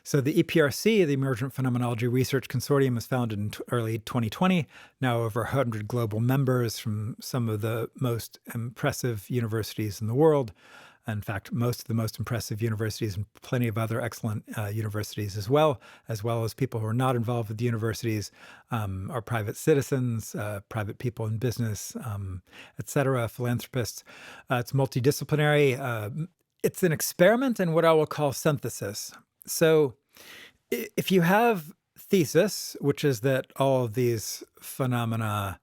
So the EPRC, the Emergent Phenomenology Research Consortium, was founded in early 2020, now over 100 global members from some of the most impressive universities in the world. In fact, most of the most impressive universities and plenty of other excellent universities as well as people who are not involved with the universities, are private citizens, private people in business, et cetera, philanthropists. It's multidisciplinary. It's an experiment in what I will call synthesis. So if you have thesis, which is that all of these phenomena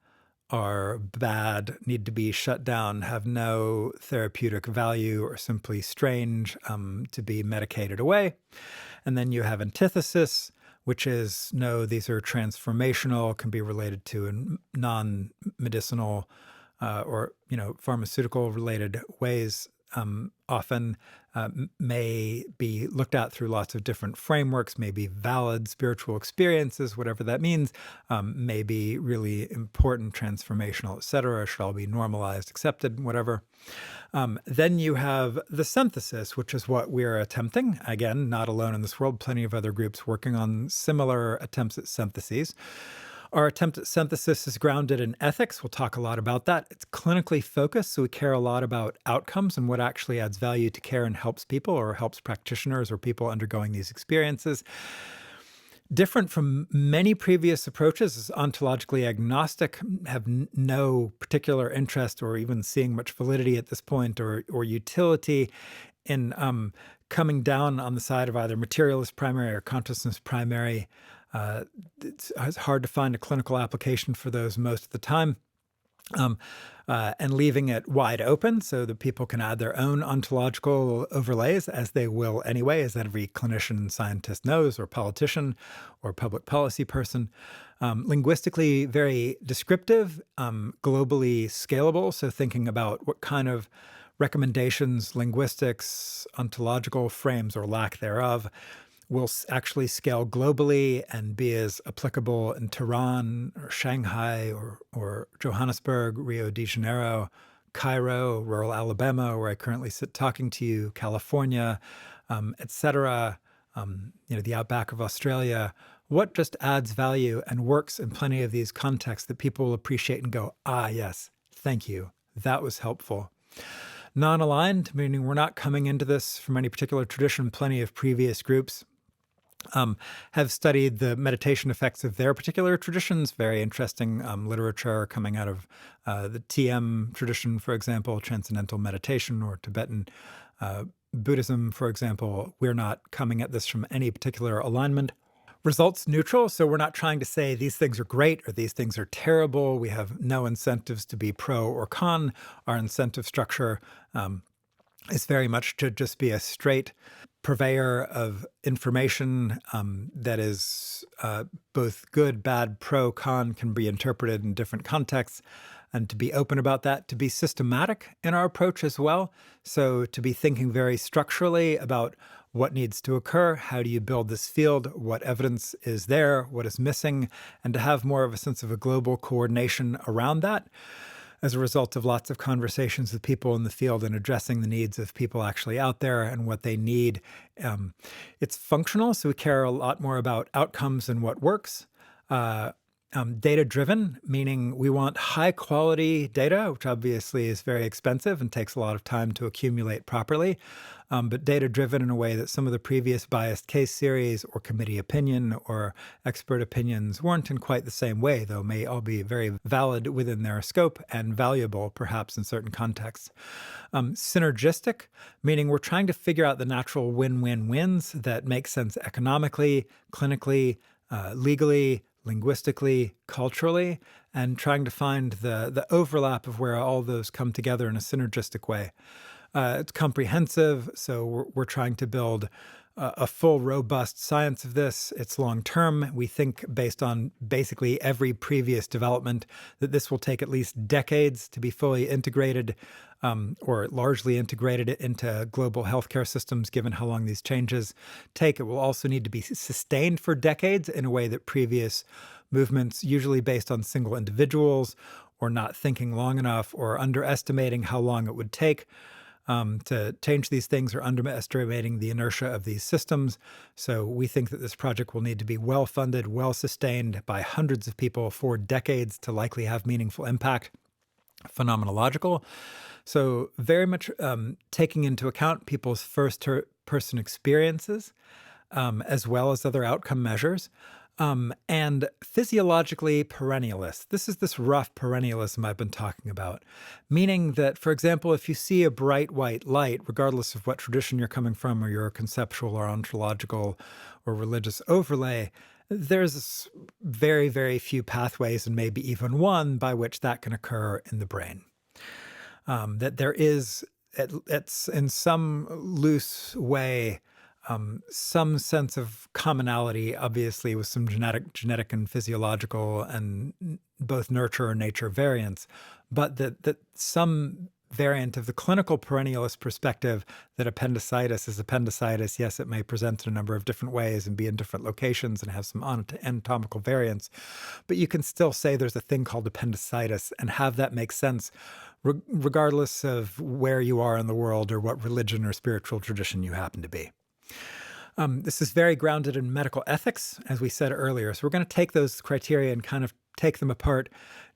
are bad, need to be shut down, have no therapeutic value, or simply strange, to be medicated away. And then you have antithesis, which is, no, these are transformational, can be related to non-medicinal or pharmaceutical-related ways, often may be looked at through lots of different frameworks, may be valid spiritual experiences, whatever that means, may be really important, transformational, et cetera, should all be normalized, accepted, whatever. Then you have the synthesis, which is what we're attempting. Again, not alone in this world, plenty of other groups working on similar attempts at syntheses. Our attempt at synthesis is grounded in ethics. We'll talk a lot about that. It's clinically focused, so we care a lot about outcomes and what actually adds value to care and helps people, or helps practitioners or people undergoing these experiences. Different from many previous approaches, is ontologically agnostic, have no particular interest or even seeing much validity at this point or utility in coming down on the side of either materialist primary or consciousness primary. It's hard to find a clinical application for those most of the time, and leaving it wide open so that people can add their own ontological overlays, as they will anyway, as every clinician and scientist knows, or politician or public policy person. Linguistically very descriptive, globally scalable, so thinking about what kind of recommendations, linguistics, ontological frames or lack thereof, will actually scale globally and be as applicable in Tehran or Shanghai or Johannesburg, Rio de Janeiro, Cairo, rural Alabama, where I currently sit talking to you, California, et cetera, the outback of Australia. What just adds value and works in plenty of these contexts that people will appreciate and go, ah, yes, thank you, that was helpful. Non-aligned, meaning we're not coming into this from any particular tradition. Plenty of previous groups have studied the meditation effects of their particular traditions. Very interesting literature coming out of the TM tradition, for example, Transcendental Meditation, or Tibetan Buddhism, for example. We're not coming at this from any particular alignment. Results neutral, so we're not trying to say these things are great or these things are terrible. We have no incentives to be pro or con. Our incentive structure is very much to just be a straight purveyor of information that is both good, bad, pro, con, can be interpreted in different contexts, and to be open about that, to be systematic in our approach as well. So to be thinking very structurally about what needs to occur, how do you build this field, what evidence is there, what is missing, and to have more of a sense of a global coordination around that, as a result of lots of conversations with people in the field and addressing the needs of people actually out there and what they need. It's functional, so we care a lot more about outcomes and what works. Data-driven, meaning we want high-quality data, which obviously is very expensive and takes a lot of time to accumulate properly, but data-driven in a way that some of the previous biased case series or committee opinion or expert opinions weren't in quite the same way, though may all be very valid within their scope and valuable, perhaps, in certain contexts. Synergistic, meaning we're trying to figure out the natural win-win-wins that make sense economically, clinically, legally, linguistically, culturally, and trying to find the overlap of where all those come together in a synergistic way. It's comprehensive, so we're trying to build a full, robust science of this. It's long-term. We think, based on basically every previous development, that this will take at least decades to be fully integrated, or largely integrated into global healthcare systems, given how long these changes take. It will also need to be sustained for decades in a way that previous movements, usually based on single individuals, or not thinking long enough, or underestimating how long it would take, to change these things or underestimating the inertia of these systems. So we think that this project will need to be well-funded, well-sustained by hundreds of people for decades to likely have meaningful impact. Phenomenological. So very much taking into account people's first-person experiences, as well as other outcome measures. And physiologically perennialist. This is this rough perennialism I've been talking about, meaning that, for example, if you see a bright white light, regardless of what tradition you're coming from or your conceptual or ontological or religious overlay, there's very, very few pathways, and maybe even one, by which that can occur in the brain. That there is, it's in some loose way, some sense of commonality, obviously, with some genetic and physiological and both nurture and nature variants, but that some variant of the clinical perennialist perspective that appendicitis is appendicitis. Yes, it may present in a number of different ways and be in different locations and have some anatomical variants, but you can still say there's a thing called appendicitis and have that make sense regardless of where you are in the world or what religion or spiritual tradition you happen to be. This is very grounded in medical ethics, as we said earlier. So we're going to take those criteria and kind of take them apart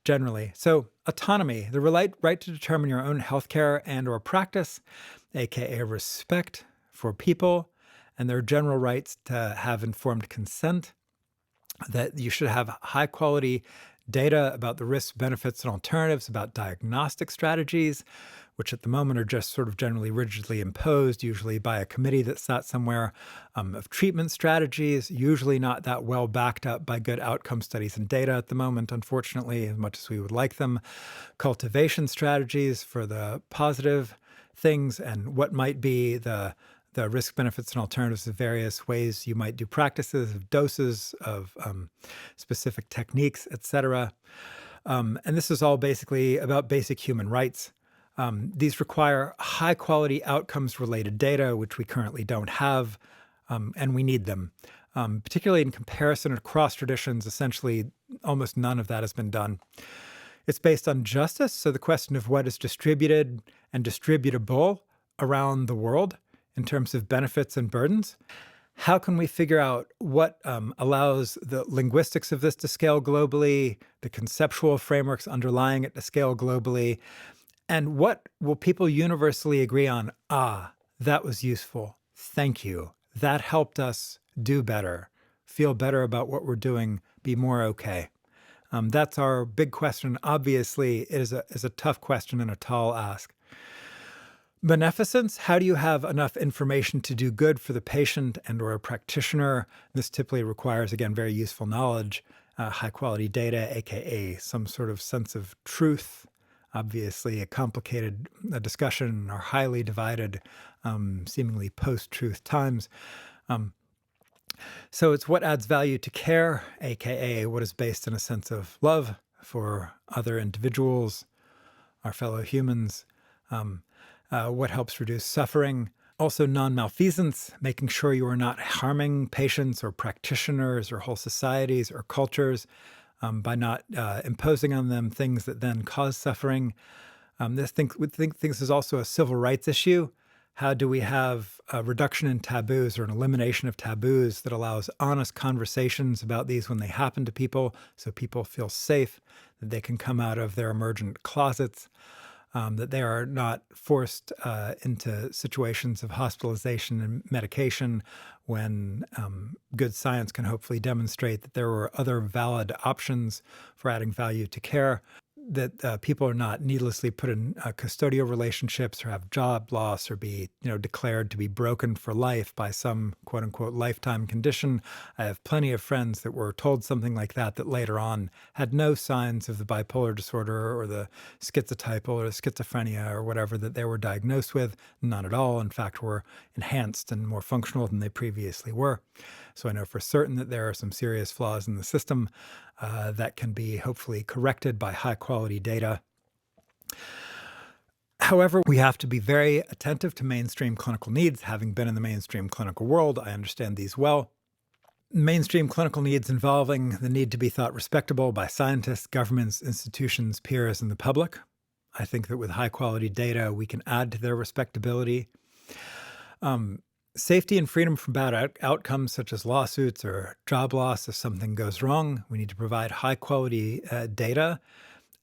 generally. So autonomy, the right to determine your own healthcare and or practice, aka respect for people and their general rights to have informed consent, that you should have high quality data about the risks, benefits, and alternatives, about diagnostic strategies, which at the moment are just sort of generally rigidly imposed, usually by a committee that sat somewhere, of treatment strategies, usually not that well backed up by good outcome studies and data at the moment, unfortunately, as much as we would like them. Cultivation strategies for the positive things and what might be the risk, benefits, and alternatives of various ways you might do practices, of doses, of specific techniques, etc. And this is all basically about basic human rights. These require high-quality outcomes-related data, which we currently don't have, and we need them. Particularly in comparison across traditions, essentially almost none of that has been done. It's based on justice, so the question of what is distributed and distributable around the world in terms of benefits and burdens. How can we figure out what allows the linguistics of this to scale globally, the conceptual frameworks underlying it to scale globally, and what will people universally agree on? Ah, that was useful. Thank you. That helped us do better, feel better about what we're doing, be more okay. That's our big question. Obviously, it is a tough question and a tall ask. Beneficence, how do you have enough information to do good for the patient and or a practitioner? This typically requires, again, very useful knowledge, high quality data, aka some sort of sense of truth. Obviously, a complicated discussion in our highly divided, seemingly post-truth times. So it's what adds value to care, aka what is based in a sense of love for other individuals, our fellow humans. What helps reduce suffering. Also non-malfeasance, making sure you are not harming patients or practitioners or whole societies or cultures by not imposing on them things that then cause suffering. We think this is also a civil rights issue. How do we have a reduction in taboos or an elimination of taboos that allows honest conversations about these when they happen to people, so people feel safe, that they can come out of their emergent closets, that they are not forced into situations of hospitalization and medication when good science can hopefully demonstrate that there were other valid options for adding value to care, that people are not needlessly put in custodial relationships or have job loss or be declared to be broken for life by some quote unquote lifetime condition. I have plenty of friends that were told something like that later on had no signs of the bipolar disorder or the schizotype or the schizophrenia or whatever that they were diagnosed with. None at all. In fact, were enhanced and more functional than they previously were. So I know for certain that there are some serious flaws in the system that can be hopefully corrected by high quality data. However, we have to be very attentive to mainstream clinical needs. Having been in the mainstream clinical world, I understand these well. Mainstream clinical needs involving the need to be thought respectable by scientists, governments, institutions, peers, and the public. I think that with high quality data, we can add to their respectability. Safety and freedom from bad outcomes, such as lawsuits or job loss if something goes wrong. We need to provide high quality data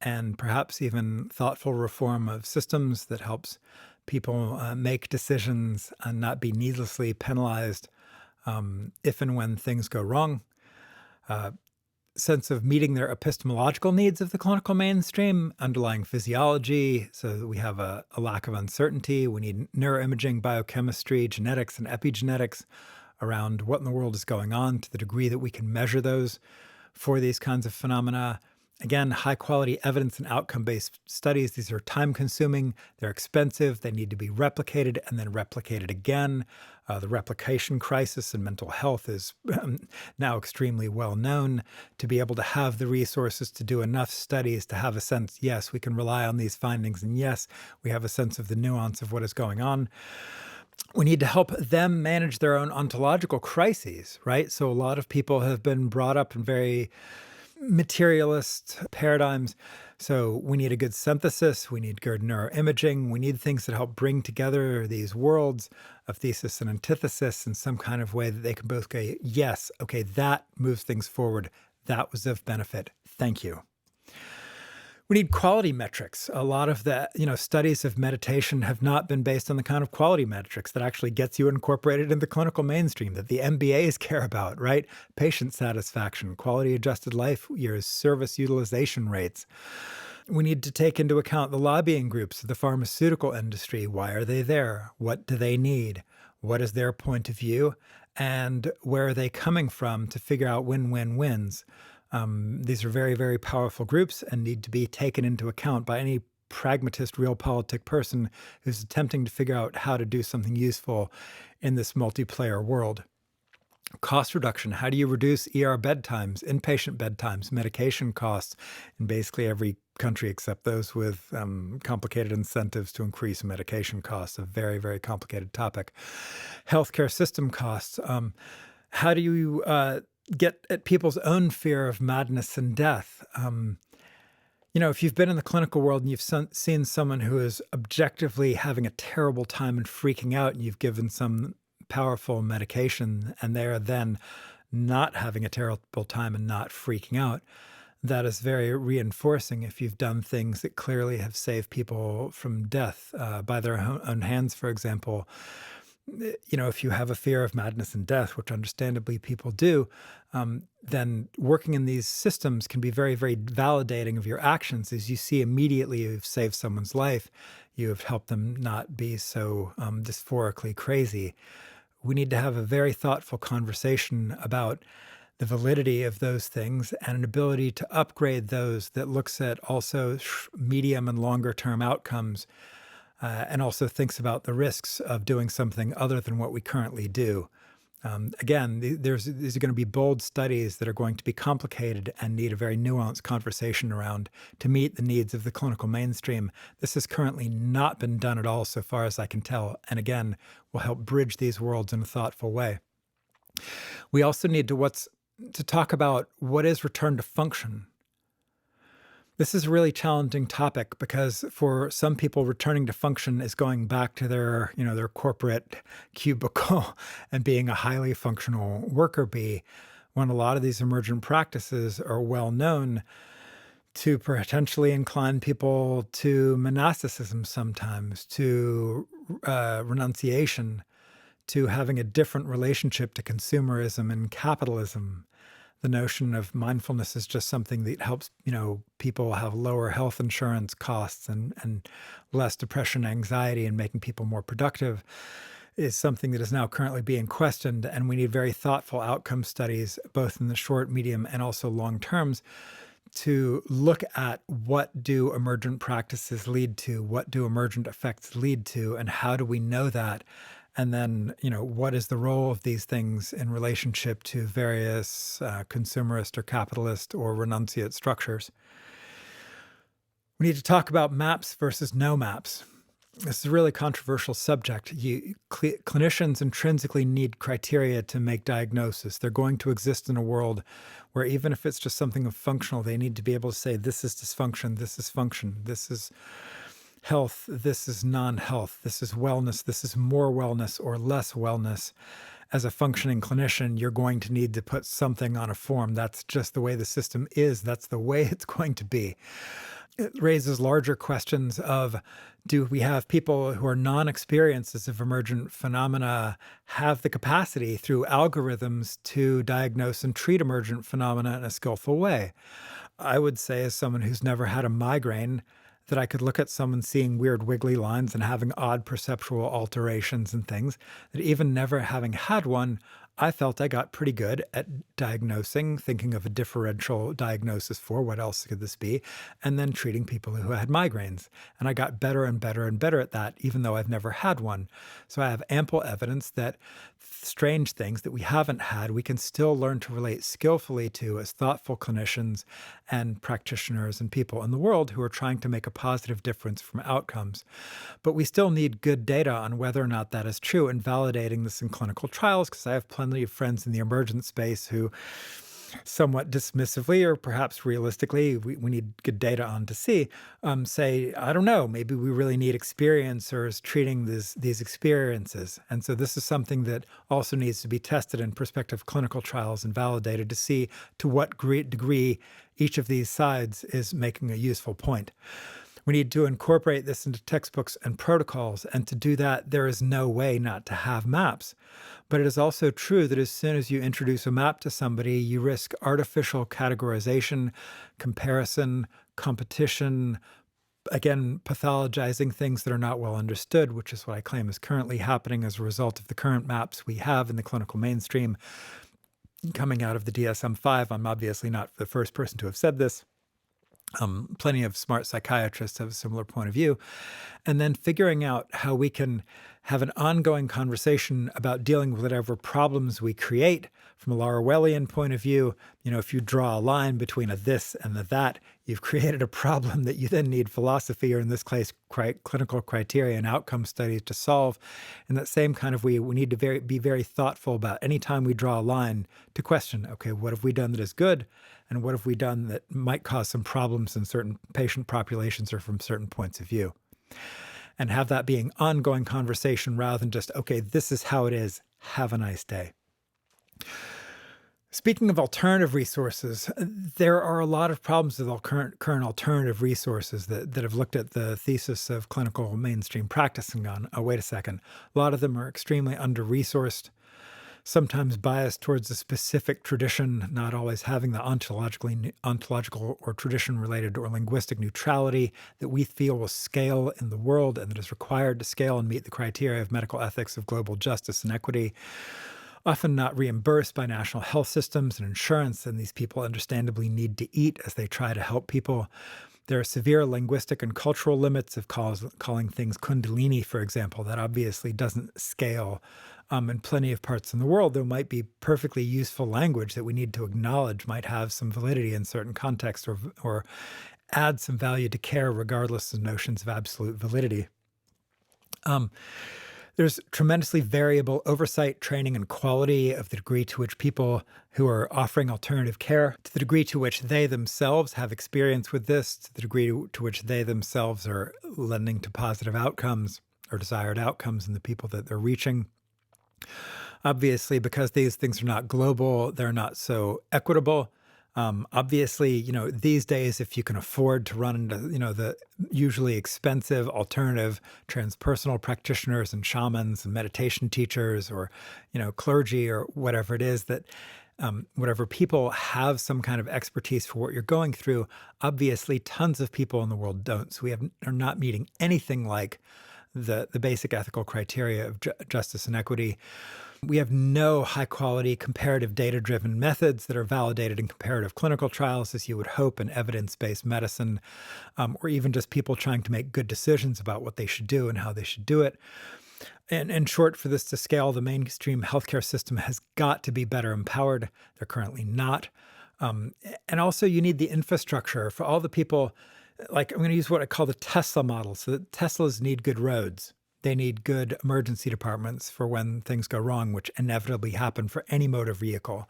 and perhaps even thoughtful reform of systems that helps people make decisions and not be needlessly penalized if and when things go wrong. Sense of meeting their epistemological needs of the clinical mainstream, underlying physiology, so that we have a lack of uncertainty. We need neuroimaging, biochemistry, genetics, and epigenetics around what in the world is going on to the degree that we can measure those for these kinds of phenomena. Again, high quality evidence and outcome-based studies. These are time-consuming, they're expensive, they need to be replicated and then replicated again. The replication crisis in mental health is now extremely well known. To be able to have the resources to do enough studies to have a sense, yes, we can rely on these findings, and yes, we have a sense of the nuance of what is going on. We need to help them manage their own ontological crises, right? So a lot of people have been brought up in very materialist paradigms. So we need a good synthesis. We need good neuroimaging. We need things that help bring together these worlds of thesis and antithesis in some kind of way that they can both go, yes, okay, that moves things forward. That was of benefit. Thank you. We need quality metrics. A lot of the studies of meditation have not been based on the kind of quality metrics that actually gets you incorporated in the clinical mainstream that the MBAs care about, right? Patient satisfaction, quality adjusted life years, service utilization rates. We need to take into account the lobbying groups of the pharmaceutical industry. Why are they there? What do they need? What is their point of view? And where are they coming from to figure out win-win-wins? These are very, very powerful groups and need to be taken into account by any pragmatist, realpolitik person who's attempting to figure out how to do something useful in this multiplayer world. Cost reduction. How do you reduce ER bedtimes, inpatient bedtimes, medication costs in basically every country except those with complicated incentives to increase medication costs? A very, very complicated topic. Healthcare system costs. How do you get at people's own fear of madness and death? If you've been in the clinical world and you've seen someone who is objectively having a terrible time and freaking out, and you've given some powerful medication and they're then not having a terrible time and not freaking out, that is very reinforcing if you've done things that clearly have saved people from death by their own hands, for example. If you have a fear of madness and death, which understandably people do, then working in these systems can be very, very validating of your actions as you see immediately you've saved someone's life. You have helped them not be so dysphorically crazy. We need to have a very thoughtful conversation about the validity of those things and an ability to upgrade those that looks at also medium and longer term outcomes. And also thinks about the risks of doing something other than what we currently do. Again, these are going to be bold studies that are going to be complicated and need a very nuanced conversation around to meet the needs of the clinical mainstream. This has currently not been done at all so far as I can tell, and again, will help bridge these worlds in a thoughtful way. We also need to talk about what is return to function. This is a really challenging topic because for some people, returning to function is going back to their corporate cubicle and being a highly functional worker bee, when a lot of these emergent practices are well known to potentially incline people to monasticism sometimes, to renunciation, to having a different relationship to consumerism and capitalism. The notion of mindfulness is just something that helps, people have lower health insurance costs and less depression, anxiety, and making people more productive is something that is now currently being questioned. And we need very thoughtful outcome studies, both in the short, medium, and also long terms, to look at what do emergent practices lead to, what do emergent effects lead to, and how do we know that? And then, what is the role of these things in relationship to various consumerist or capitalist or renunciate structures? We need to talk about maps versus no maps. This is a really controversial subject. Clinicians intrinsically need criteria to make diagnosis. They're going to exist in a world where even if it's just something of functional, they need to be able to say, this is dysfunction, this is function, this is health, this is non-health, this is wellness, this is more wellness or less wellness. As a functioning clinician, you're going to need to put something on a form. That's just the way the system is. That's the way it's going to be. It raises larger questions of, do we have people who are non-experiencers of emergent phenomena have the capacity through algorithms to diagnose and treat emergent phenomena in a skillful way? I would say, as someone who's never had a migraine, that I could look at someone seeing weird wiggly lines and having odd perceptual alterations and things, that even never having had one, I felt I got pretty good at diagnosing, thinking of a differential diagnosis for what else could this be, and then treating people who had migraines. And I got better and better and better at that, even though I've never had one. So I have ample evidence that strange things that we haven't had, we can still learn to relate skillfully to as thoughtful clinicians and practitioners and people in the world who are trying to make a positive difference from outcomes. But we still need good data on whether or not that is true and validating this in clinical trials, because I have plenty of friends in the emergent space who somewhat dismissively or perhaps realistically, we need good data on to see, say, I don't know, maybe we really need experiencers treating these experiences. And so this is something that also needs to be tested in prospective clinical trials and validated to see to what degree each of these sides is making a useful point. We need to incorporate this into textbooks and protocols, and to do that, there is no way not to have maps. But it is also true that as soon as you introduce a map to somebody, you risk artificial categorization, comparison, competition, again, pathologizing things that are not well understood, which is what I claim is currently happening as a result of the current maps we have in the clinical mainstream coming out of the DSM-5. I'm obviously not the first person to have said this. Plenty of smart psychiatrists have a similar point of view. And then figuring out how we can have an ongoing conversation about dealing with whatever problems we create from a Laruelian point of view. You know, if you draw a line between a this and a that, you've created a problem that you then need philosophy, or in this case, clinical criteria and outcome studies to solve. In that same kind of way, we need to be very thoughtful about any time we draw a line to question, okay, what have we done that is good? And what have we done that might cause some problems in certain patient populations or from certain points of view? And have that being ongoing conversation rather than just, okay, this is how it is. Have a nice day. Speaking of alternative resources, there are a lot of problems with current alternative resources that have looked at the thesis of clinical mainstream practice and gone, oh, wait a second. A lot of them are extremely under-resourced, sometimes biased towards a specific tradition, not always having the ontological or tradition-related or linguistic neutrality that we feel will scale in the world and that is required to scale and meet the criteria of medical ethics of global justice and equity. Often not reimbursed by national health systems and insurance, and these people understandably need to eat as they try to help people. There are severe linguistic and cultural limits of calling things kundalini, for example. That obviously doesn't scale. In plenty of parts in the world, there might be perfectly useful language that we need to acknowledge might have some validity in certain contexts or add some value to care regardless of notions of absolute validity. There's tremendously variable oversight, training, and quality of the degree to which people who are offering alternative care, to the degree to which they themselves have experience with this, to the degree to which they themselves are lending to positive outcomes or desired outcomes in the people that they're reaching. Obviously, because these things are not global, they're not so equitable. Obviously, these days, if you can afford to run into, the usually expensive alternative transpersonal practitioners and shamans and meditation teachers or, clergy or whatever it is that whatever people have some kind of expertise for what you're going through, obviously tons of people in the world don't. So we are not meeting anything like the basic ethical criteria of justice and equity. We have no high-quality comparative data-driven methods that are validated in comparative clinical trials, as you would hope, in evidence-based medicine, or even just people trying to make good decisions about what they should do and how they should do it. And in short, for this to scale, the mainstream healthcare system has got to be better empowered. They're currently not. And also, you need the infrastructure for all the people. Like, I'm going to use what I call the Tesla model. So that Teslas need good roads. They need good emergency departments for when things go wrong, which inevitably happen for any motor vehicle.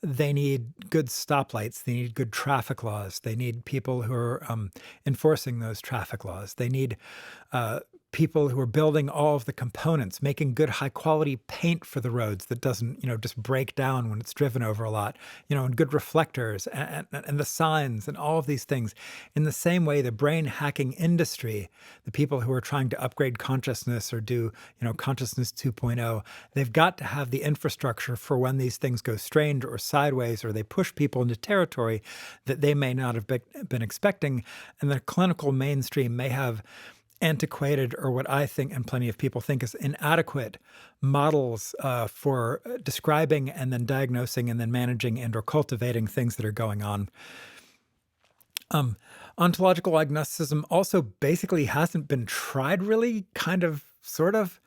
They need good stoplights. They need good traffic laws. They need people who are enforcing those traffic laws. They need people who are building all of the components, making good high quality paint for the roads that doesn't, just break down when it's driven over a lot, and good reflectors and the signs and all of these things. In the same way, the brain hacking industry, the people who are trying to upgrade consciousness or do, consciousness 2.0, they've got to have the infrastructure for when these things go strange or sideways, or they push people into territory that they may not have been expecting. And the clinical mainstream may have antiquated, or what I think and plenty of people think is inadequate models for describing and then diagnosing and then managing and or cultivating things that are going on. Ontological agnosticism also basically hasn't been tried really, sort of.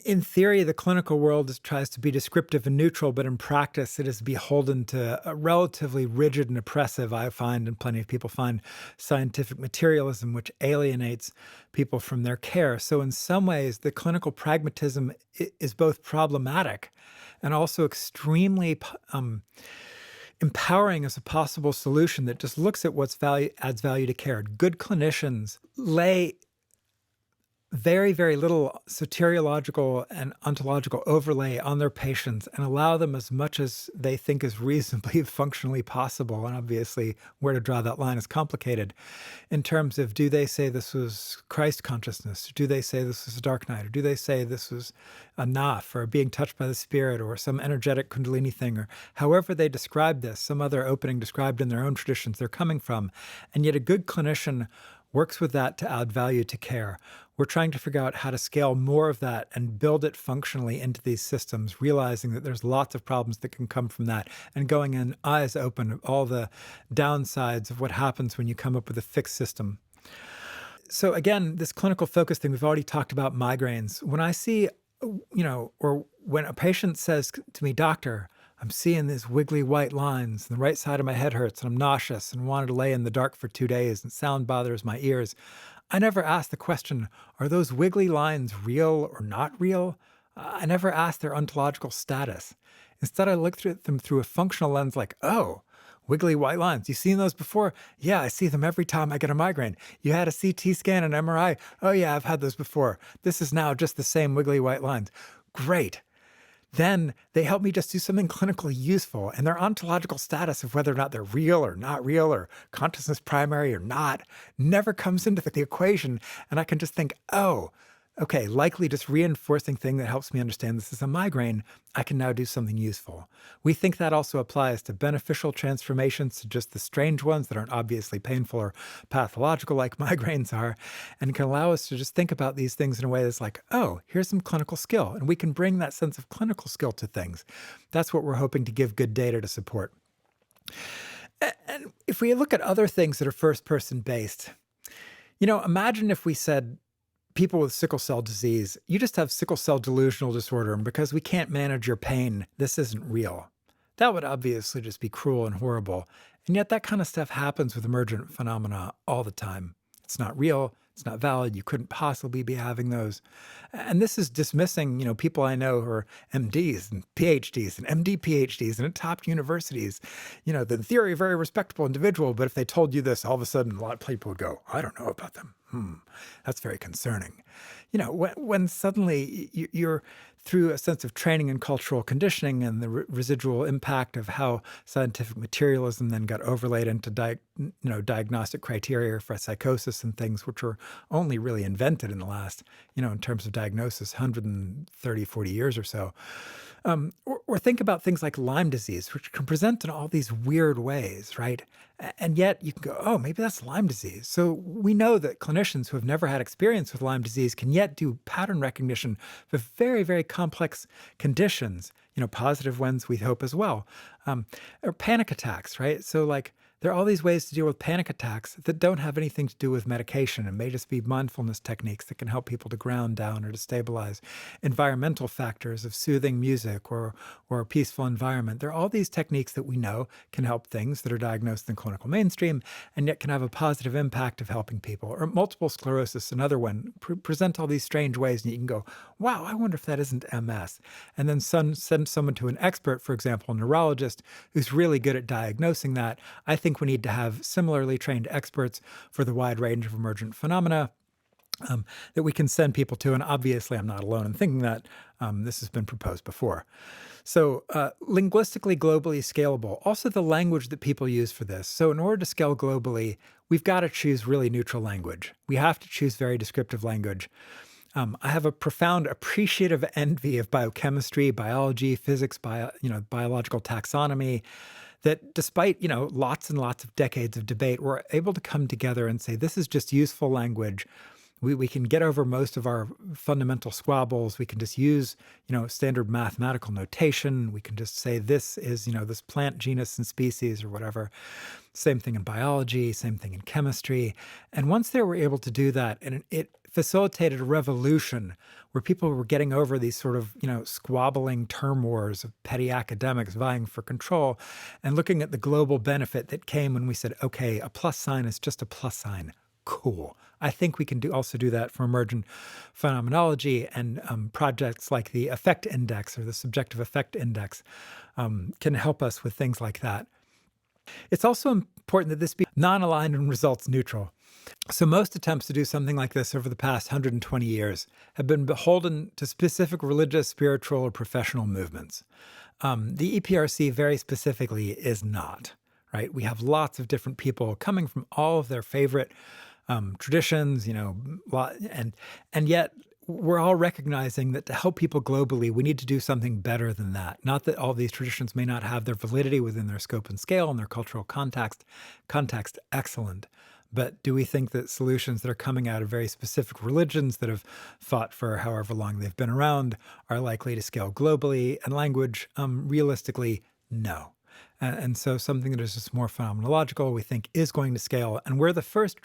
In theory, the clinical world tries to be descriptive and neutral, but in practice, it is beholden to a relatively rigid and oppressive, I find, and plenty of people find, scientific materialism, which alienates people from their care. So in some ways, the clinical pragmatism is both problematic and also extremely empowering as a possible solution that just looks at what's adds value to care. Good clinicians lay very, very little soteriological and ontological overlay on their patients and allow them as much as they think is reasonably functionally possible. And obviously, where to draw that line is complicated in terms of, do they say this was Christ consciousness? Do they say this was a dark night? Or do they say this was a naf, or being touched by the spirit, or some energetic kundalini thing, or however they describe this, some other opening described in their own traditions they're coming from. And yet a good clinician works with that to add value to care. We're trying to figure out how to scale more of that and build it functionally into these systems, realizing that there's lots of problems that can come from that, and going in eyes open of all the downsides of what happens when you come up with a fixed system. So again, this clinical focus thing, we've already talked about migraines. When I see, or when a patient says to me, "Doctor, I'm seeing these wiggly white lines, and the right side of my head hurts, and I'm nauseous and wanted to lay in the dark for 2 days, and sound bothers my ears," I never ask the question, are those wiggly lines real or not real? I never ask their ontological status. Instead, I look through them through a functional lens like, oh, wiggly white lines. You seen those before? Yeah, I see them every time I get a migraine. You had a CT scan and MRI? Oh yeah, I've had those before. This is now just the same wiggly white lines. Great. Then they help me just do something clinically useful, and their ontological status of whether or not they're real or not real, or consciousness primary or not, never comes into the equation. And I can just think, oh, okay, likely just reinforcing thing that helps me understand this is a migraine. I can now do something useful. We think that also applies to beneficial transformations, to just the strange ones that aren't obviously painful or pathological like migraines are, and can allow us to just think about these things in a way that's like, oh, here's some clinical skill. And we can bring that sense of clinical skill to things. That's what we're hoping to give good data to support. And if we look at other things that are first-person based, imagine if we said, people with sickle cell disease, you just have sickle cell delusional disorder, and because we can't manage your pain, this isn't real. That would obviously just be cruel and horrible. And yet that kind of stuff happens with emergent phenomena all the time. It's not real. It's not valid. You couldn't possibly be having those. And this is dismissing, people I know who are MDs and PhDs and MD PhDs and at top universities, the in theory, very respectable individual. But if they told you this, all of a sudden, a lot of people would go, I don't know about them. That's very concerning. When suddenly you're through a sense of training and cultural conditioning and the residual impact of how scientific materialism then got overlaid into diagnostic criteria for psychosis and things, which were only really invented in the last, in terms of diagnosis, 130, 40 years or so. Or think about things like Lyme disease, which can present in all these weird ways, right? And yet you can go, oh, maybe that's Lyme disease. So we know that clinicians who have never had experience with Lyme disease can yet do pattern recognition for very, very complex conditions, positive ones we hope as well. Or panic attacks, right? So like There are all these ways to deal with panic attacks that don't have anything to do with medication and may just be mindfulness techniques that can help people to ground down or to stabilize. Environmental factors of soothing music or a peaceful environment. There are all these techniques that we know can help things that are diagnosed in the clinical mainstream and yet can have a positive impact of helping people. Or multiple sclerosis, another one, present all these strange ways and you can go, wow, I wonder if that isn't MS. And then send someone to an expert, for example, a neurologist, who's really good at diagnosing that. I think we need to have similarly trained experts for the wide range of emergent phenomena that we can send people to. And obviously, I'm not alone in thinking that. This has been proposed before. So linguistically, globally scalable, also the language that people use for this. So in order to scale globally, we've got to choose really neutral language. We have to choose very descriptive language. I have a profound appreciative envy of biochemistry, biology, physics, biological taxonomy, that despite, lots and lots of decades of debate, we're able to come together and say, this is just useful language. We can get over most of our fundamental squabbles. We can just use, standard mathematical notation. We can just say this is, this plant genus and species or whatever. Same thing in biology, same thing in chemistry. And once they were able to do that, and it facilitated a revolution where people were getting over these sort of, squabbling term wars of petty academics vying for control and looking at the global benefit that came when we said, okay, a plus sign is just a plus sign. Cool. I think we can also do that for emergent phenomenology, and projects like the Affect Index or the Subjective Affect Index can help us with things like that. It's also important that this be non-aligned and results neutral. So most attempts to do something like this over the past 120 years have been beholden to specific religious, spiritual, or professional movements. The EPRC very specifically is not, right? We have lots of different people coming from all of their favorite traditions, and yet we're all recognizing that to help people globally, we need to do something better than that. Not that all these traditions may not have their validity within their scope and scale and their cultural context, excellent. But do we think that solutions that are coming out of very specific religions that have fought for however long they've been around are likely to scale globally? And language, realistically, no. And so something that is just more phenomenological, we think is going to scale. And we're the first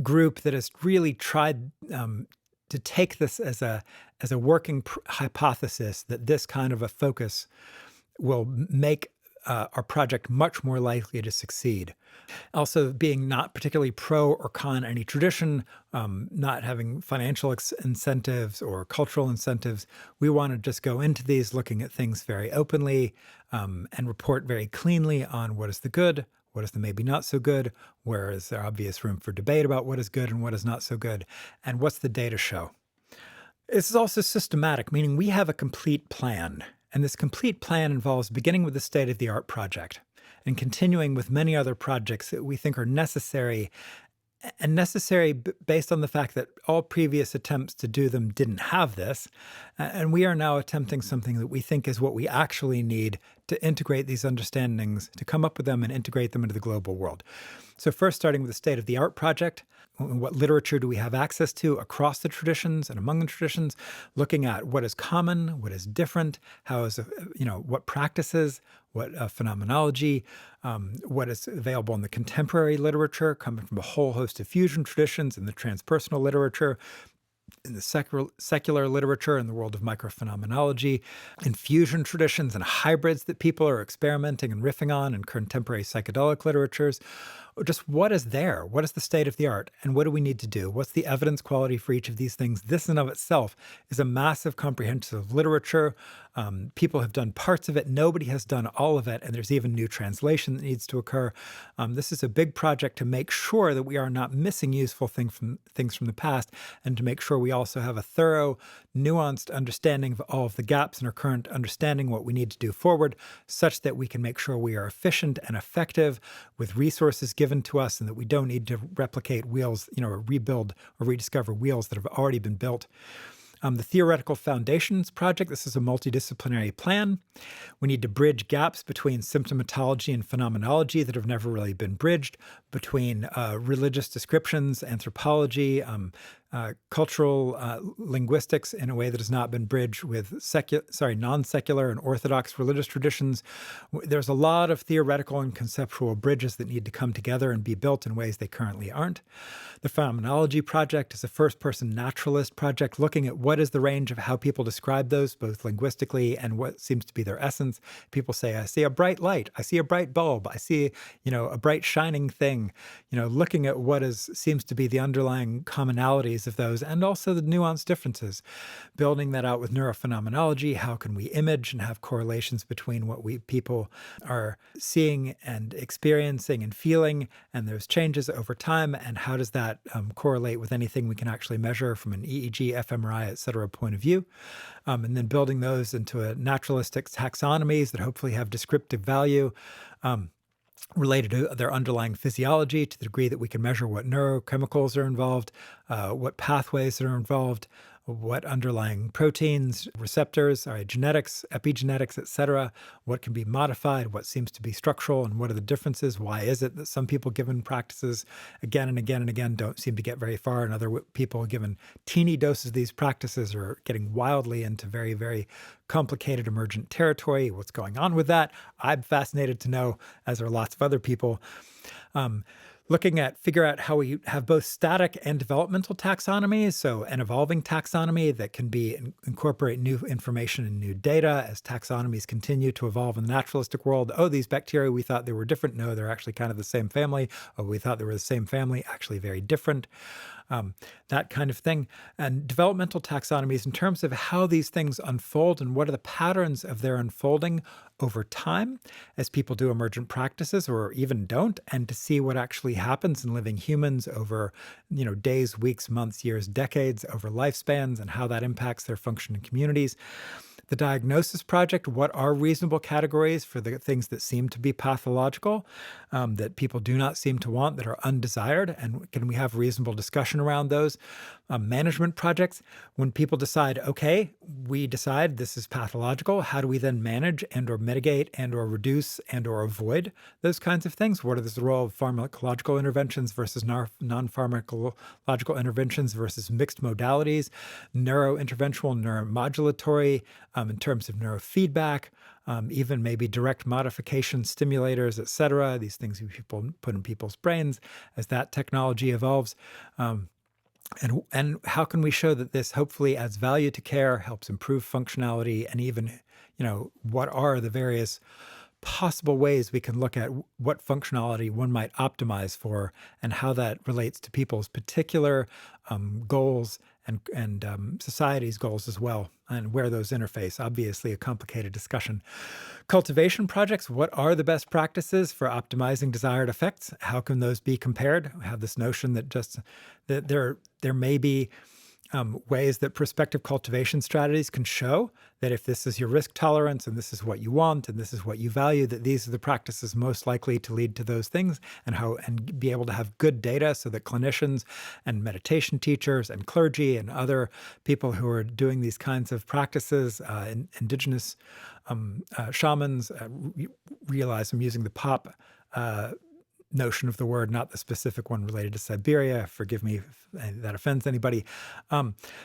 group that has really tried to take this as a working hypothesis that this kind of a focus will make our project much more likely to succeed. Also, being not particularly pro or con any tradition, not having financial incentives or cultural incentives, we want to just go into these looking at things very openly and report very cleanly on what is the good, what is the maybe not so good, where is there obvious room for debate about what is good and what is not so good, and what's the data show. This is also systematic, meaning we have a complete plan. And this complete plan involves beginning with the state-of-the-art project and continuing with many other projects that we think are necessary, and necessary based on the fact that all previous attempts to do them didn't have this. And we are now attempting something that we think is what we actually need to integrate these understandings, to come up with them and integrate them into the global world. So first, starting with the state-of-the-art project, what literature do we have access to across the traditions and among the traditions, looking at what is common, what is different, how is, what practices, what phenomenology, what is available in the contemporary literature, coming from a whole host of fusion traditions in the transpersonal literature, in the secular literature, in the world of microphenomenology, in fusion traditions and hybrids that people are experimenting and riffing on in contemporary psychedelic literatures. Just what is there? What is the state of the art? And what do we need to do? What's the evidence quality for each of these things? This in and of itself is a massive comprehensive literature. People have done parts of it. Nobody has done all of it. And there's even new translation that needs to occur. This is a big project to make sure that we are not missing useful things from the past, and to make sure we also have a thorough, nuanced understanding of all of the gaps in our current understanding, what we need to do forward, such that we can make sure we are efficient and effective with resources given to us, and that we don't need to replicate wheels, or rebuild or rediscover wheels that have already been built. The Theoretical Foundations Project, this is a multidisciplinary plan. We need to bridge gaps between symptomatology and phenomenology that have never really been bridged, between religious descriptions, anthropology, cultural linguistics in a way that has not been bridged with non-secular and orthodox religious traditions. There's a lot of theoretical and conceptual bridges that need to come together and be built in ways they currently aren't. The Phenomenology Project is a first-person naturalist project looking at what is the range of how people describe those, both linguistically and what seems to be their essence. People say, I see a bright light, I see a bright bulb, I see, a bright shining thing. Looking at what seems to be the underlying commonalities of those and also the nuanced differences. Building that out with neurophenomenology, how can we image and have correlations between what people are seeing and experiencing and feeling and those changes over time, and how does that correlate with anything we can actually measure from an EEG, fMRI, et cetera, point of view. And then building those into a naturalistic taxonomies that hopefully have descriptive value related to their underlying physiology to the degree that we can measure what neurochemicals are involved, what pathways are involved, what underlying proteins, receptors, genetics, epigenetics, et cetera, what can be modified, what seems to be structural, and what are the differences? Why is it that some people given practices again and again and again don't seem to get very far, and other people given teeny doses of these practices are getting wildly into very, very complicated emergent territory? What's going on with that? I'm fascinated to know, as are lots of other people. Figure out how we have both static and developmental taxonomies, so an evolving taxonomy that can incorporate new information and new data as taxonomies continue to evolve in the naturalistic world. Oh, these bacteria, we thought they were different. No, they're actually kind of the same family. Oh, we thought they were the same family, actually very different. That kind of thing. And developmental taxonomies in terms of how these things unfold and what are the patterns of their unfolding over time as people do emergent practices or even don't, and to see what actually happens in living humans over, days, weeks, months, years, decades, over lifespans, and how that impacts their function in communities. The Diagnosis Project, what are reasonable categories for the things that seem to be pathological, that people do not seem to want, that are undesired, and can we have reasonable discussion around those? Management projects, when people decide, okay, we decide this is pathological, how do we then manage and or mitigate and or reduce and or avoid those kinds of things? What is the role of pharmacological interventions versus non-pharmacological interventions versus mixed modalities, neurointerventional, neuromodulatory, in terms of neurofeedback, even maybe direct modification stimulators, et cetera, these things people put in people's brains as that technology evolves. And how can we show that this hopefully adds value to care, helps improve functionality, and even, what are the various possible ways we can look at what functionality one might optimize for and how that relates to people's particular goals and society's goals as well, and where those interface. Obviously a complicated discussion. Cultivation projects, what are the best practices for optimizing desired effects? How can those be compared? We have this notion that there may be ways that prospective cultivation strategies can show that if this is your risk tolerance and this is what you want and this is what you value, that these are the practices most likely to lead to those things, and be able to have good data so that clinicians and meditation teachers and clergy and other people who are doing these kinds of practices, indigenous shamans, realize I'm using the pop notion of the word, not the specific one related to Siberia. Forgive me if that offends anybody.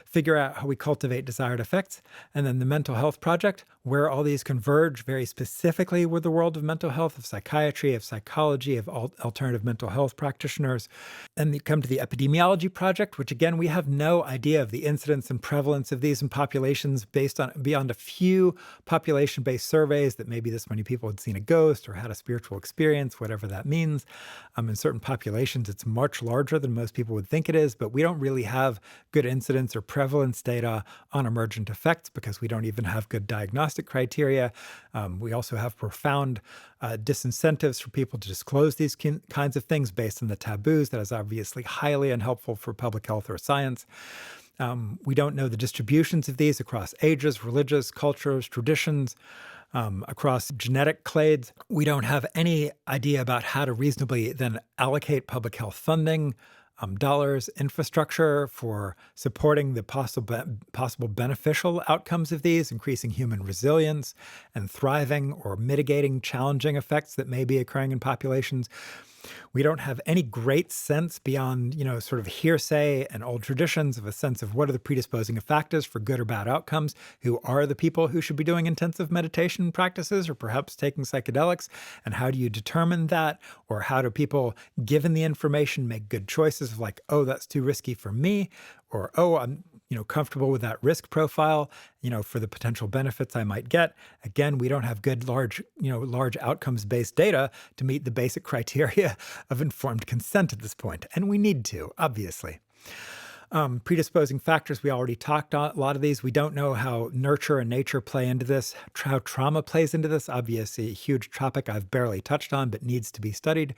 Figure out how we cultivate desired effects. And then the Mental Health Project, where all these converge very specifically with the world of mental health, of psychiatry, of psychology, of alternative mental health practitioners. And you come to the Epidemiology Project, which again, we have no idea of the incidence and prevalence of these in populations beyond a few population-based surveys that maybe this many people had seen a ghost or had a spiritual experience, whatever that means. In certain populations, it's much larger than most people would think it is, but we don't really have good incidence or prevalence data on emergent effects because we don't even have good diagnostic criteria. We also have profound disincentives for people to disclose these kinds of things based on the taboos. That is obviously highly unhelpful for public health or science. We don't know the distributions of these across ages, religious, cultures, traditions, across genetic clades. We don't have any idea about how to reasonably then allocate public health funding, dollars, infrastructure for supporting the possible beneficial outcomes of these, increasing human resilience and thriving or mitigating challenging effects that may be occurring in populations. We don't have any great sense beyond, sort of hearsay and old traditions of a sense of what are the predisposing factors for good or bad outcomes, who are the people who should be doing intensive meditation practices or perhaps taking psychedelics, and how do you determine that? Or how do people, given the information, make good choices of like, oh, that's too risky for me, or oh, I'm comfortable with that risk profile, for the potential benefits I might get. Again, we don't have good, large outcomes-based data to meet the basic criteria of informed consent at this point. And we need to, obviously. Predisposing factors, we already talked on a lot of these. We don't know how nurture and nature play into this, how trauma plays into this. Obviously, a huge topic I've barely touched on, but needs to be studied.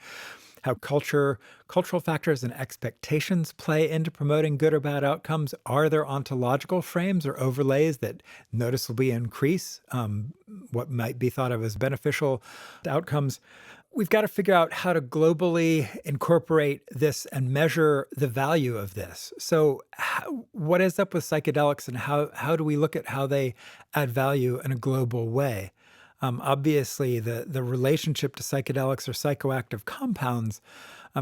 How cultural factors and expectations play into promoting good or bad outcomes. Are there ontological frames or overlays that noticeably increase what might be thought of as beneficial outcomes? We've got to figure out how to globally incorporate this and measure the value of this. So what is up with psychedelics, and how do we look at how they add value in a global way? Obviously, the relationship to psychedelics or psychoactive compounds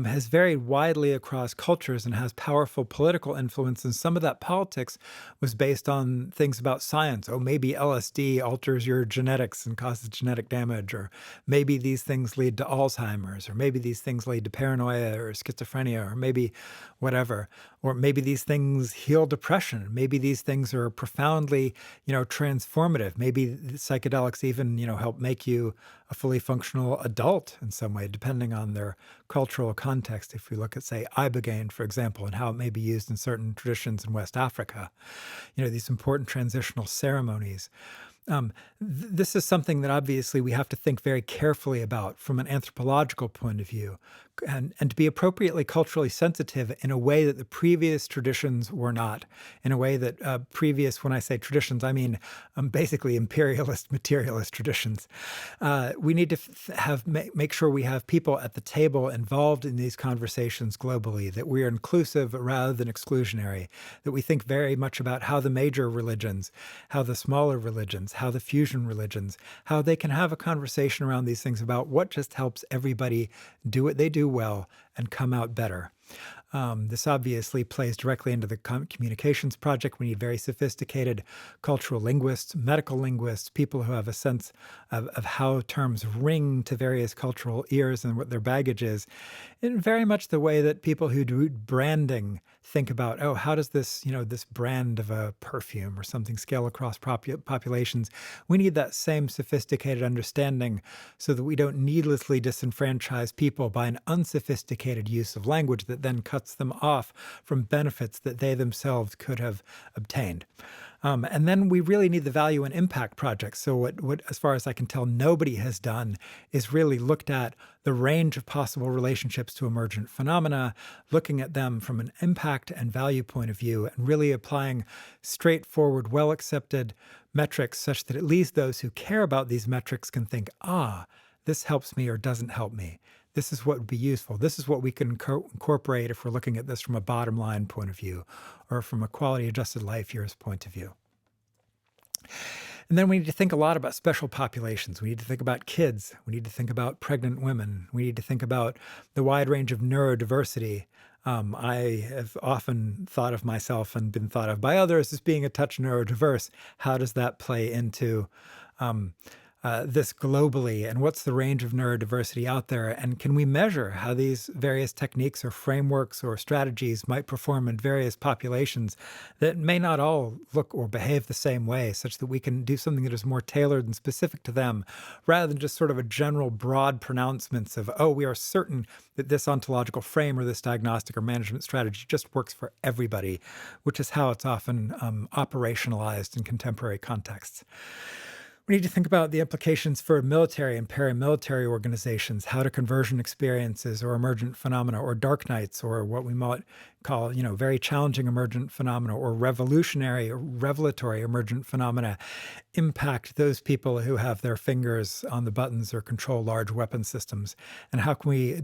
has varied widely across cultures and has powerful political influence. And some of that politics was based on things about science. Oh, maybe LSD alters your genetics and causes genetic damage, or maybe these things lead to Alzheimer's, or maybe these things lead to paranoia or schizophrenia, or maybe whatever. Or maybe these things heal depression. Maybe these things are profoundly, transformative. Maybe psychedelics even, help make you a fully functional adult in some way, depending on their cultural context. If we look at, say, ibogaine, for example, and how it may be used in certain traditions in West Africa, these important transitional ceremonies. This is something that obviously we have to think very carefully about from an anthropological point of view, and to be appropriately culturally sensitive in a way that the previous traditions were not, in a way that when I say traditions, I mean basically imperialist, materialist traditions. We need to make sure we have people at the table involved in these conversations globally, that we are inclusive rather than exclusionary, that we think very much about how the major religions, how the smaller religions, how the fusion religions, how they can have a conversation around these things about what just helps everybody do what they do well and come out better. This obviously plays directly into the Communications Project. We need very sophisticated cultural linguists, medical linguists, people who have a sense of how terms ring to various cultural ears and what their baggage is, in very much the way that people who do branding think about, oh, how does this, this brand of a perfume or something scale across populations? We need that same sophisticated understanding so that we don't needlessly disenfranchise people by an unsophisticated use of language that then cuts them off from benefits that they themselves could have obtained. And then we really need the value and impact projects. So what, as far as I can tell, nobody has done is really looked at the range of possible relationships to emergent phenomena, looking at them from an impact and value point of view, and really applying straightforward, well-accepted metrics such that at least those who care about these metrics can think, this helps me or doesn't help me. This is what would be useful. This is what we can incorporate if we're looking at this from a bottom line point of view or from a quality adjusted life years point of view. And then we need to think a lot about special populations. We need to think about kids. We need to think about pregnant women. We need to think about the wide range of neurodiversity. I have often thought of myself and been thought of by others as being a touch neurodiverse. How does that play into this globally, and what's the range of neurodiversity out there? And can we measure how these various techniques or frameworks or strategies might perform in various populations that may not all look or behave the same way, such that we can do something that is more tailored and specific to them, rather than just sort of a general broad pronouncements of, we are certain that this ontological frame or this diagnostic or management strategy just works for everybody, which is how it's often operationalized in contemporary contexts. We need to think about the implications for military and paramilitary organizations, how do conversion experiences or emergent phenomena or dark nights or what we might call, very challenging emergent phenomena or revolutionary or revelatory emergent phenomena impact those people who have their fingers on the buttons or control large weapon systems? And how can we,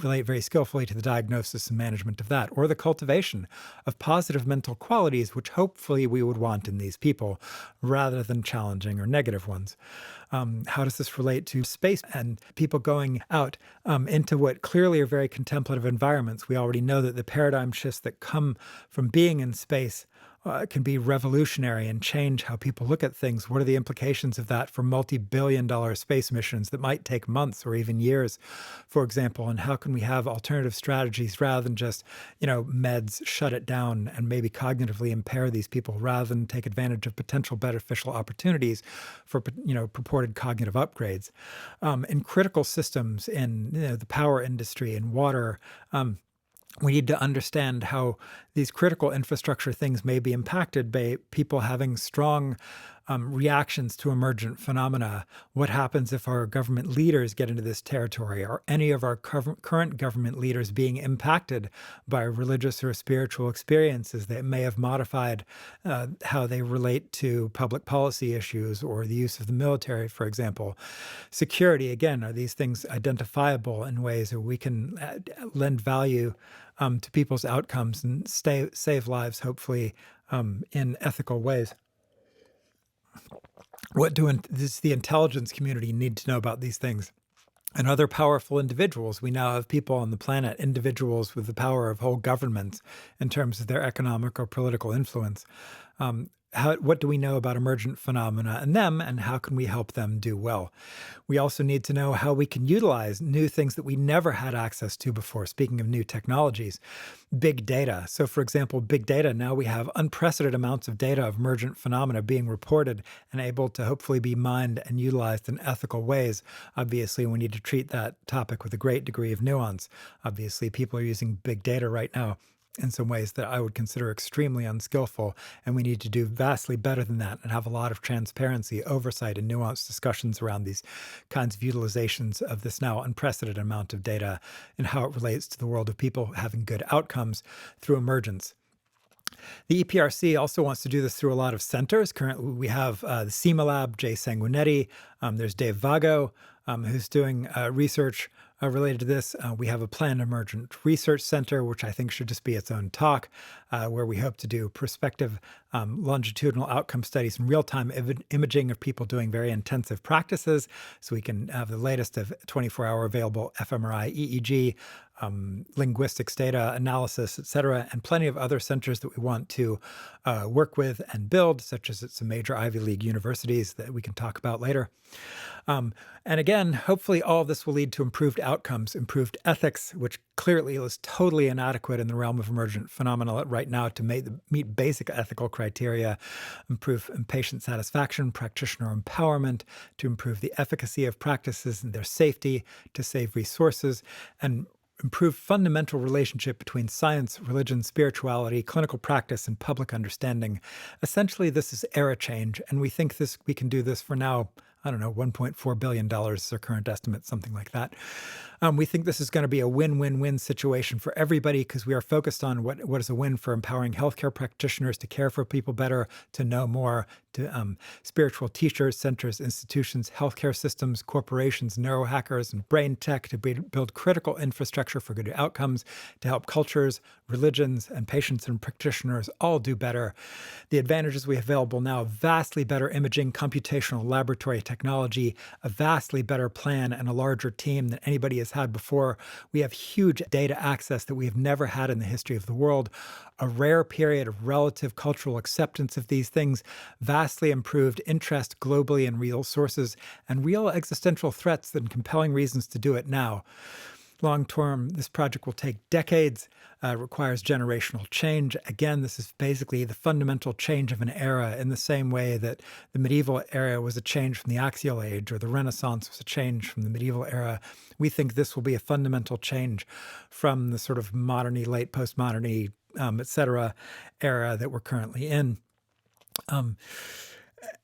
relate very skillfully to the diagnosis and management of that, or the cultivation of positive mental qualities, which hopefully we would want in these people rather than challenging or negative negative ones. How does this relate to space and people going out into what clearly are very contemplative environments? We already know that the paradigm shifts that come from being in space can be revolutionary and change how people look at things. What are the implications of that for multi-billion-dollar space missions that might take months or even years, for example? And how can we have alternative strategies rather than just, meds shut it down and maybe cognitively impair these people rather than take advantage of potential beneficial opportunities for, purported cognitive upgrades? In critical systems, in the power industry and water, we need to understand how these critical infrastructure things may be impacted by people having strong reactions to emergent phenomena. What happens if our government leaders get into this territory? Are any of our current government leaders being impacted by religious or spiritual experiences that may have modified how they relate to public policy issues or the use of the military, for example? Security, again, are these things identifiable in ways where we can lend value to people's outcomes and save lives, hopefully, in ethical ways? What does the intelligence community need to know about these things? And other powerful individuals. We now have people on the planet, individuals with the power of whole governments in terms of their economic or political influence. What do we know about emergent phenomena and them, and how can we help them do well? We also need to know how we can utilize new things that we never had access to before. Speaking of new technologies, big data. So for example, big data, now we have unprecedented amounts of data of emergent phenomena being reported and able to hopefully be mined and utilized in ethical ways. Obviously, we need to treat that topic with a great degree of nuance. Obviously, people are using big data right now in some ways that I would consider extremely unskillful, and we need to do vastly better than that and have a lot of transparency, oversight, and nuanced discussions around these kinds of utilizations of this now unprecedented amount of data and how it relates to the world of people having good outcomes through emergence. The EPRC also wants to do this through a lot of centers. Currently, we have the SEMA Lab, Jay Sanguinetti. There's Dave Vago, who's doing research related to this. We have a planned emergent research center, which I think should just be its own talk, where we hope to do prospective longitudinal outcome studies and real-time imaging of people doing very intensive practices, so we can have the latest of 24-hour available fMRI, EEG, linguistics data analysis, et cetera, and plenty of other centers that we want to work with and build, such as at some major Ivy League universities that we can talk about later. And again, hopefully all of this will lead to improved outcomes, improved ethics, which clearly is totally inadequate in the realm of emergent phenomena right now to meet basic ethical criteria, improve patient satisfaction, practitioner empowerment, to improve the efficacy of practices and their safety, to save resources, and improve fundamental relationship between science, religion, spirituality, clinical practice, and public understanding. Essentially, this is era change, and we think we can do this for now, I don't know, $1.4 billion is our current estimate, something like that. We think this is going to be a win-win-win situation for everybody because we are focused on what is a win for empowering healthcare practitioners to care for people better, to know more, to spiritual teachers, centers, institutions, healthcare systems, corporations, neurohackers, and brain tech to build critical infrastructure for good outcomes, to help cultures, religions, and patients and practitioners all do better. The advantages we have available now: vastly better imaging, computational laboratory technology, a vastly better plan, and a larger team than anybody has had before. We have huge data access that we have never had in the history of the world, a rare period of relative cultural acceptance of these things, vastly improved interest globally in real sources, and real existential threats and compelling reasons to do it now. Long term, this project will take decades, requires generational change. Again, this is basically the fundamental change of an era in the same way that the medieval era was a change from the axial age, or the Renaissance was a change from the medieval era. We think this will be a fundamental change from the sort of modern-y, late postmodern-y, et cetera, era that we're currently in.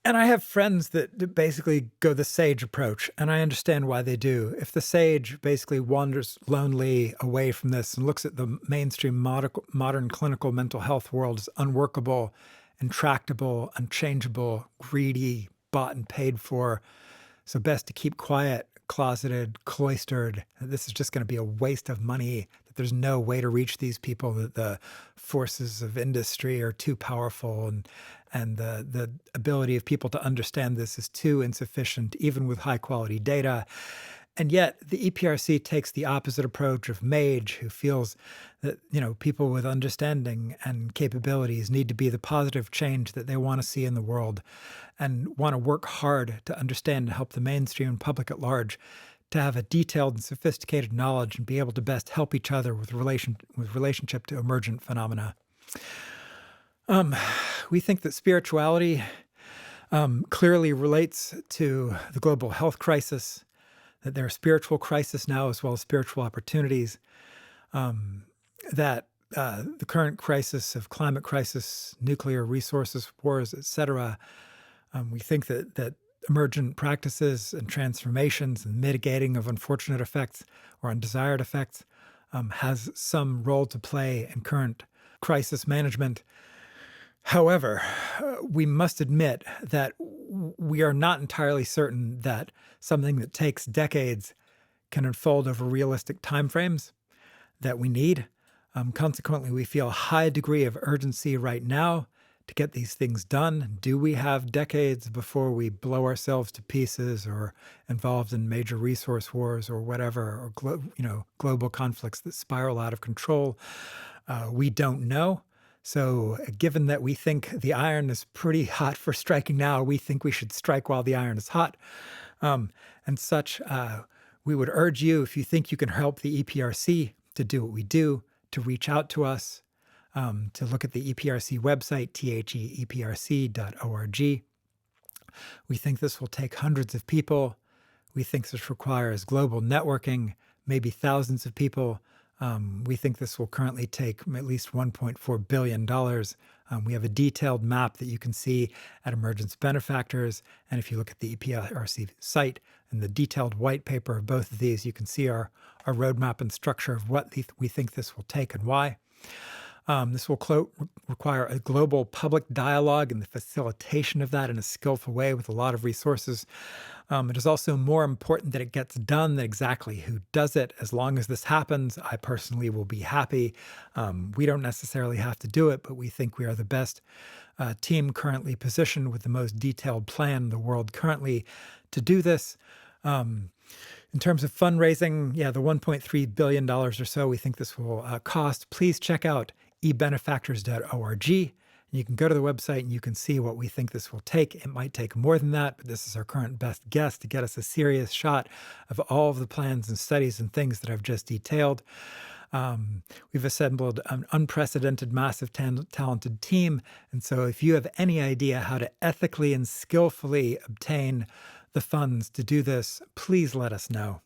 And I have friends that basically go the sage approach, and I understand why they do. If the sage basically wanders lonely away from this and looks at the mainstream modern clinical mental health world as unworkable, intractable, unchangeable, greedy, bought and paid for, so best to keep quiet, closeted, cloistered, this is just going to be a waste of money, that there's no way to reach these people, that the forces of industry are too powerful, and the ability of people to understand this is too insufficient, even with high quality data. And yet the EPRC takes the opposite approach of Mage, who feels that, people with understanding and capabilities need to be the positive change that they want to see in the world, and want to work hard to understand and help the mainstream public at large to have a detailed and sophisticated knowledge and be able to best help each other with relationship to emergent phenomena. We think that spirituality clearly relates to the global health crisis, that there are spiritual crises now as well as spiritual opportunities, that the current crisis of climate crisis, nuclear resources, wars, etc. We think that emergent practices and transformations and mitigating of unfortunate effects or undesired effects has some role to play in current crisis management. However, we must admit that we are not entirely certain that something that takes decades can unfold over realistic timeframes that we need. Consequently, we feel a high degree of urgency right now to get these things done. Do we have decades before we blow ourselves to pieces or involved in major resource wars or whatever, or global conflicts that spiral out of control? We don't know. So given that we think the iron is pretty hot for striking now, we think we should strike while the iron is hot. And such, we would urge you, if you think you can help the EPRC to do what we do, to reach out to us, to look at the EPRC website, theeprc.org. We think this will take hundreds of people. We think this requires global networking, maybe thousands of people. We think this will currently take at least $1.4 billion. We have a detailed map that you can see at Emergence Benefactors. And if you look at the EPRC site and the detailed white paper of both of these, you can see our roadmap and structure of what we think this will take and why. This will require a global public dialogue and the facilitation of that in a skillful way with a lot of resources. It is also more important that it gets done than exactly who does it. As long as this happens, I personally will be happy. We don't necessarily have to do it, but we think we are the best team currently positioned with the most detailed plan in the world currently to do this. In terms of fundraising, the $1.3 billion or so we think this will cost. Please check out ebenefactors.org. You can go to the website and you can see what we think this will take. It might take more than that, but this is our current best guess to get us a serious shot of all of the plans and studies and things that I've just detailed. We've assembled an unprecedented, massive, talented team. And so if you have any idea how to ethically and skillfully obtain the funds to do this, please let us know.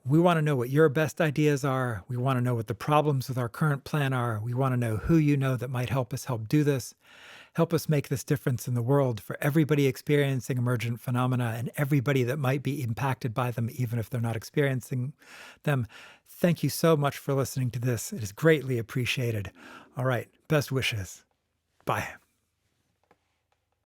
We want to know what your best ideas are. We want to know what the problems with our current plan are. We want to know who you know that might help us do this. Help us make this difference in the world for everybody experiencing emergent phenomena and everybody that might be impacted by them, even if they're not experiencing them. Thank you so much for listening to this. It is greatly appreciated. All right. Best wishes. Bye.